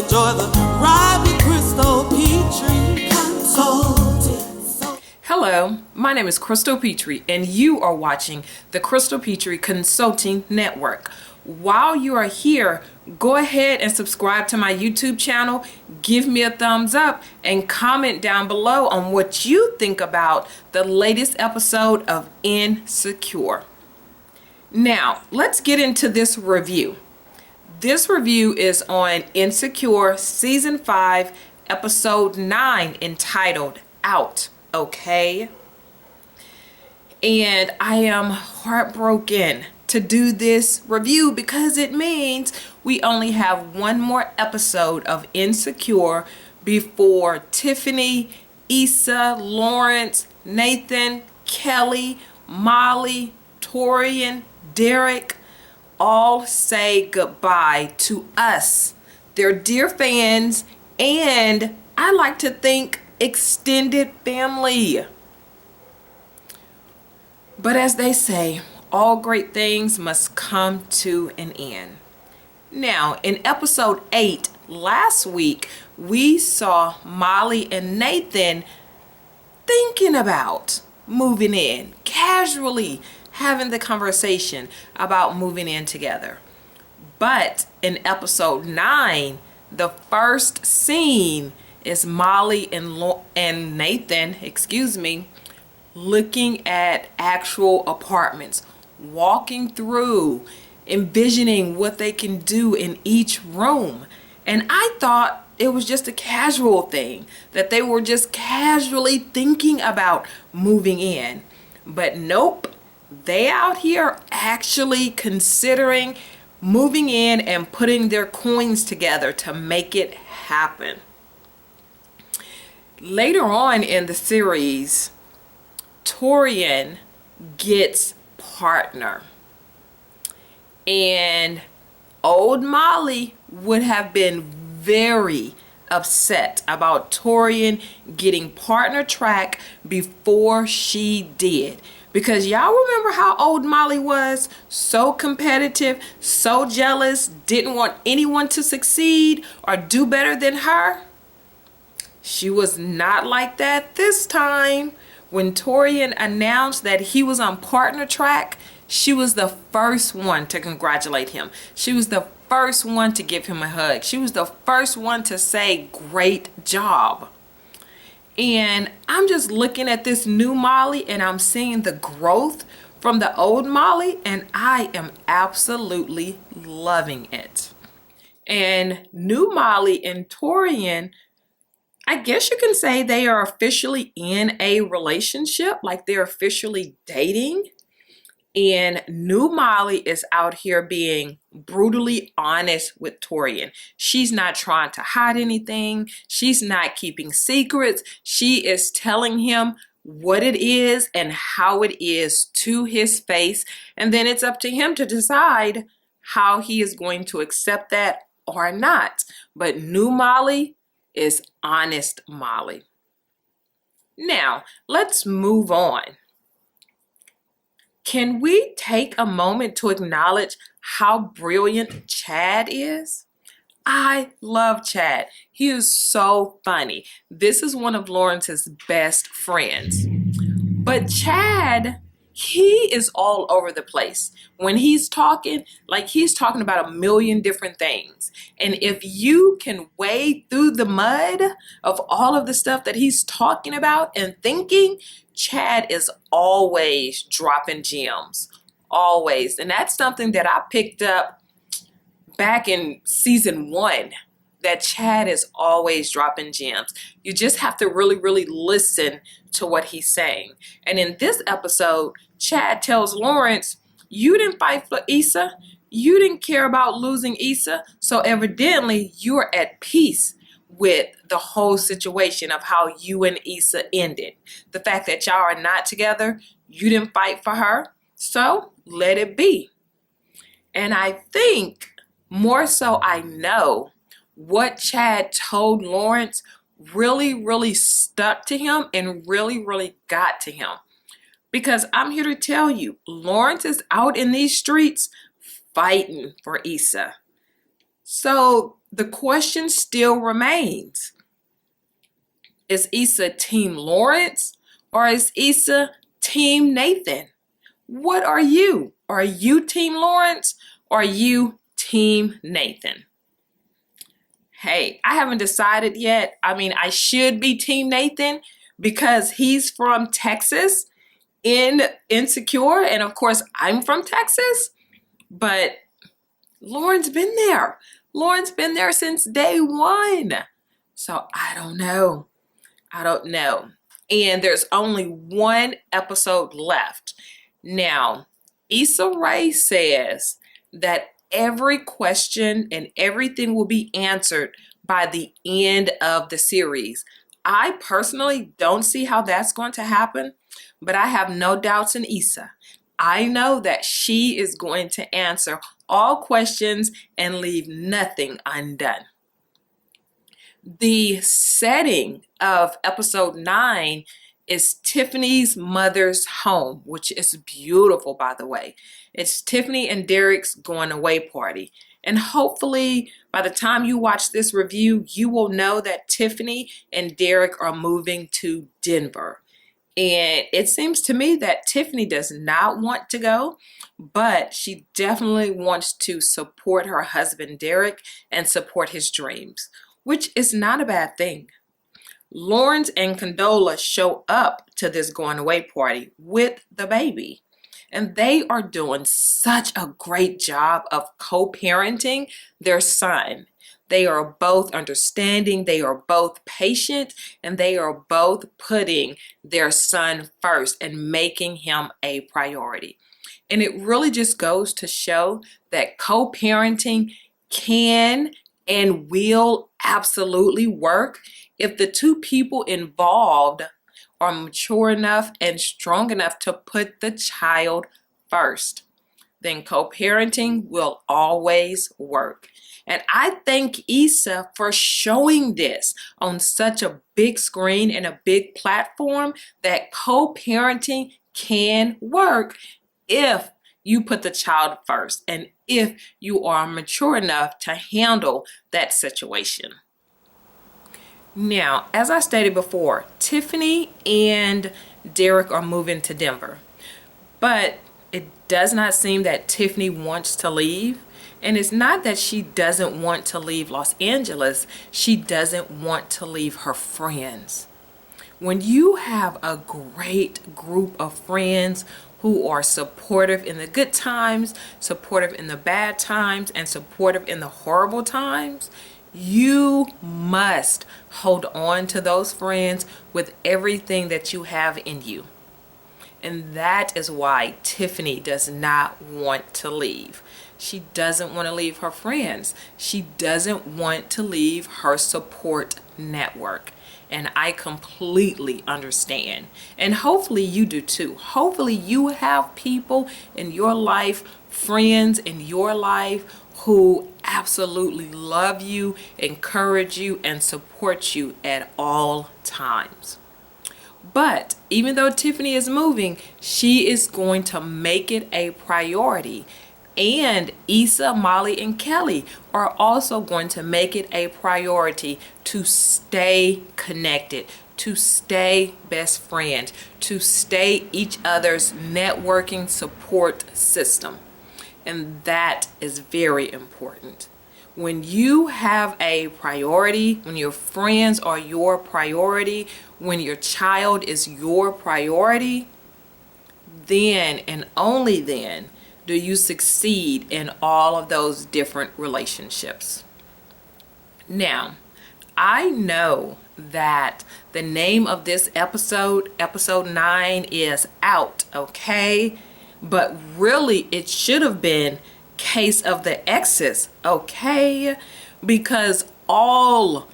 enjoy the ride with Crystal Petrie Consulting. Hello, my name is Crystal Petrie, and you are watching the Crystal Petrie Consulting Network. While you are here, go ahead and subscribe to my YouTube channel, give me a thumbs up, and comment down below on what you think about the latest episode of Insecure. Now, let's get into this review. This review is on Insecure Season 5, Episode 9, entitled Out, okay? And I am heartbroken to do this review because it means we only have one more episode of Insecure before Tiffany, Issa, Lawrence, Nathan, Kelly, Molly, Torian, Derek all say goodbye to us, their dear fans, and I like to think extended family. But as they say, all great things must come to an end. Now, in episode 8 last week, we saw Molly and Nathan thinking about moving in, casually having the conversation about moving in together. But in episode 9, the first scene is Molly and Nathan, looking at actual apartments, walking through, envisioning what they can do in each room. And I thought it was just a casual thing, that they were just casually thinking about moving in. But nope, they out here actually considering moving in and putting their coins together to make it happen. Later on in the series, Torian gets partner, and old Molly would have been very upset about Torian getting partner track before she did, because y'all remember how old Molly was? So competitive, so jealous, didn't want anyone to succeed or do better than her. She was not like that this time. When Torian announced that he was on partner track, she was the first one to congratulate him. She was the first one to give him a hug. She was the first one to say, "Great job." And I'm just looking at this new Molly and I'm seeing the growth from the old Molly, and I am absolutely loving it. And new Molly and Torian, I guess you can say they are officially in a relationship, like they're officially dating. And new Molly is out here being brutally honest with Torian. She's not trying to hide anything. She's not keeping secrets. She is telling him what it is and how it is to his face. And then it's up to him to decide how he is going to accept that or not. But new Molly is honest Molly. Now, let's move on. Can we take a moment to acknowledge how brilliant Chad is? I love Chad. He is so funny. This is one of Lawrence's best friends. But Chad, he is all over the place. When he's talking, like he's talking about a million different things. And if you can wade through the mud of all of the stuff that he's talking about and thinking, Chad is always dropping gems. Always. And that's something that I picked up back in season 1, that Chad is always dropping gems. You just have to really, really listen to what he's saying. And in this episode, Chad tells Lawrence, "You didn't fight for Issa. You didn't care about losing Issa. So evidently you are at peace with the whole situation of how you and Issa ended. The fact that y'all are not together, you didn't fight for her. So let it be." And I think more so I know what Chad told Lawrence really, really stuck to him and really, really got to him. Because I'm here to tell you, Lawrence is out in these streets fighting for Issa. So the question still remains. Is Issa Team Lawrence or is Issa Team Nathan? What are you? Are you Team Lawrence or are you Team Nathan? Hey, I haven't decided yet. I mean, I should be Team Nathan because he's from Texas in Insecure. And of course, I'm from Texas. But Lauren's been there. Lauren's been there since day one. So I don't know. And there's only one episode left. Now, Issa Rae says that every question and everything will be answered by the end of the series. I personally don't see how that's going to happen, but I have no doubts in Issa. I know that she is going to answer all questions and leave nothing undone. The setting of episode 9 is Tiffany's mother's home, which is beautiful, by the way. It's Tiffany and Derek's going away party. And hopefully, by the time you watch this review, you will know that Tiffany and Derek are moving to Denver. And it seems to me that Tiffany does not want to go, but she definitely wants to support her husband, Derek, and support his dreams, which is not a bad thing. Lawrence and Condola show up to this going away party with the baby. And they are doing such a great job of co-parenting their son. They are both understanding, they are both patient, and they are both putting their son first and making him a priority. And it really just goes to show that co-parenting can and will absolutely work if the two people involved are mature enough and strong enough to put the child first. Then co-parenting will always work. And I thank Issa for showing this on such a big screen and a big platform that co-parenting can work if you put the child first and if you are mature enough to handle that situation. Now, as I stated before, Tiffany and Derek are moving to Denver, but it does not seem that Tiffany wants to leave. And it's not that she doesn't want to leave Los Angeles, she doesn't want to leave her friends. When you have a great group of friends who are supportive in the good times, supportive in the bad times, and supportive in the horrible times, you must hold on to those friends with everything that you have in you. And that is why Tiffany does not want to leave. She doesn't want to leave her friends. She doesn't want to leave her support network. And I completely understand. And hopefully you do too. Hopefully you have people in your life, friends in your life who absolutely love you, encourage you, and support you at all times. But even though Tiffany is moving, she is going to make it a priority. And Issa, Molly, and Kelly are also going to make it a priority to stay connected, to stay best friends, to stay each other's networking support system. And that is very important. When you have a priority, when your friends are your priority, when your child is your priority, then and only then do you succeed in all of those different relationships. Now, I know that the name of this episode, episode 9, is out, okay? But really, it should have been Case of the Exes, okay? Because all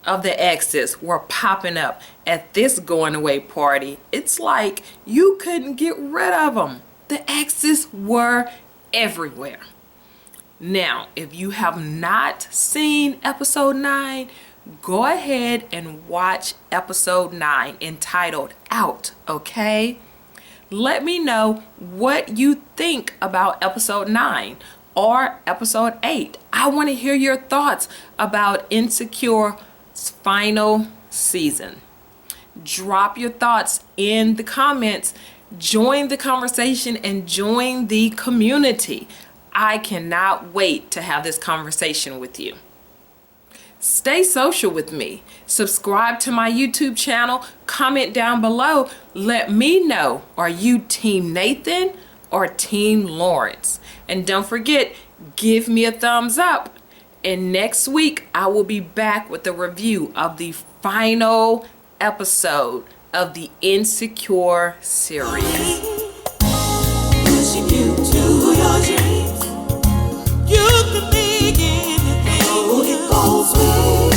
of the exes were popping up at this going away party. It's like you couldn't get rid of them. The exes were everywhere. Now, if you have not seen episode 9, go ahead and watch episode 9 entitled Out, okay? Let me know what you think about episode 9. or episode 8. I want to hear your thoughts about Insecure's final season. Drop your thoughts in the comments. Join the conversation and join the community. I cannot wait to have this conversation with you. Stay social with me. Subscribe to my YouTube channel. Comment down below. Let me know, are you Team Nathan or Team Lawrence? And don't forget, give me a thumbs up. And next week, I will be back with a review of the final episode of the Insecure series. Pushing you to your dreams. You can make anything. Oh, it goes with